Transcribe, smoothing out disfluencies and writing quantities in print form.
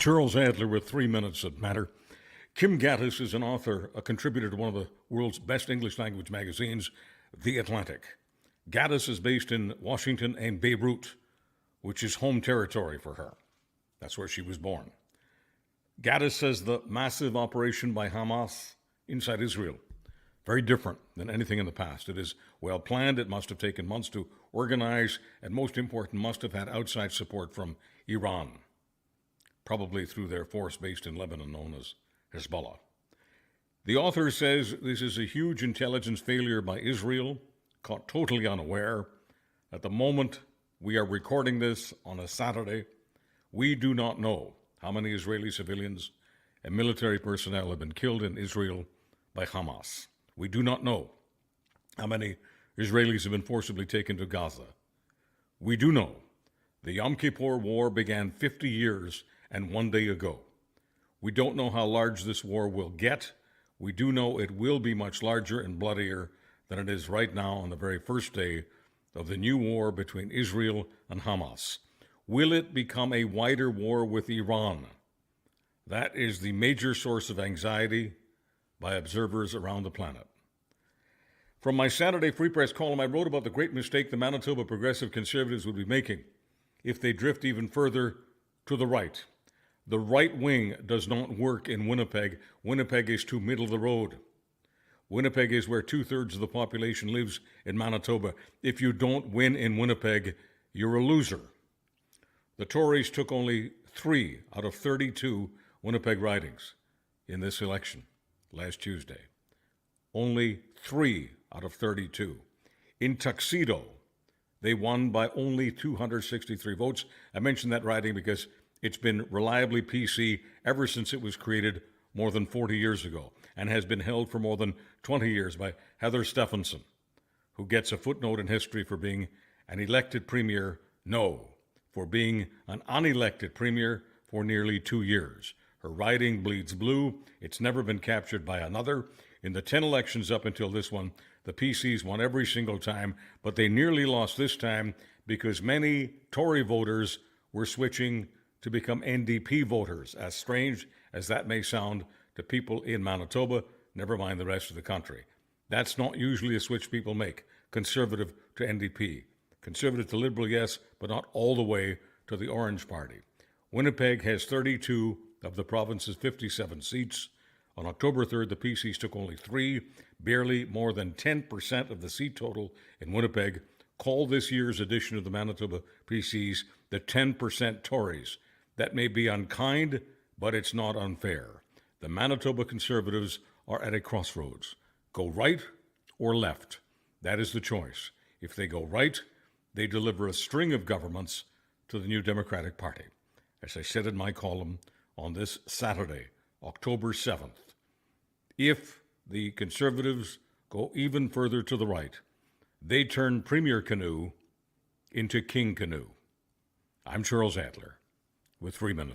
Charles Adler with 3 minutes that matter. Kim Gattis is an author, a contributor to one of the world's best English language magazines, The Atlantic. Gattis is based in Washington and Beirut, which is home territory for her. That's where she was born. Gattis says the massive operation by Hamas inside Israel, very different than anything in the past. It is well planned. It must have taken months to organize, and most important, must have had outside support from Iran, probably through their force based in Lebanon known as Hezbollah. The author says this is a huge intelligence failure by Israel, caught totally unaware. At the moment we are recording this on a Saturday, we do not know how many Israeli civilians and military personnel have been killed in Israel by Hamas. We do not know how many Israelis have been forcibly taken to Gaza. We do know the Yom Kippur War began 50 years and 1 day ago. We don't know how large this war will get. We do know it will be much larger and bloodier than it is right now on the very first day of the new war between Israel and Hamas. Will it become a wider war with Iran? That is the major source of anxiety by observers around the planet. From my Saturday Free Press column, I wrote about the great mistake the Manitoba Progressive Conservatives would be making if they drift even further to the right. The right wing does not work in Winnipeg. Winnipeg is too middle of the road. Winnipeg is where 2/3 of the population lives in Manitoba. If you don't win in Winnipeg, you're a loser. The Tories took only 3 out of 32 Winnipeg ridings in this election last Tuesday. Only 3 out of 32. In Tuxedo, they won by only 263 votes. I mention that riding because it's been reliably PC ever since it was created more than 40 years ago and has been held for more than 20 years by Heather Stephenson, who gets a footnote in history for being an elected premier. No, for being an unelected premier for nearly 2 years. Her riding bleeds blue. It's never been captured by another. In the 10 elections up until this one, the PCs won every single time, but they nearly lost this time because many Tory voters were switching to become NDP voters, as strange as that may sound to people in Manitoba, never mind the rest of the country. That's not usually a switch people make, conservative to NDP. Conservative to Liberal, yes, but not all the way to the Orange Party. Winnipeg has 32 of the province's 57 seats. On October 3rd, the PCs took only 3, barely more than 10% of the seat total in Winnipeg. Call this year's edition of the Manitoba PCs the 10% Tories. That may be unkind, but it's not unfair. The Manitoba Conservatives are at a crossroads. Go right or left. That is the choice. If they go right, they deliver a string of governments to the new Democratic Party. As I said in my column on this Saturday, October 7th, if the Conservatives go even further to the right, they turn Premier Canoe into King Canoe. I'm Charles Adler with 3 minutes.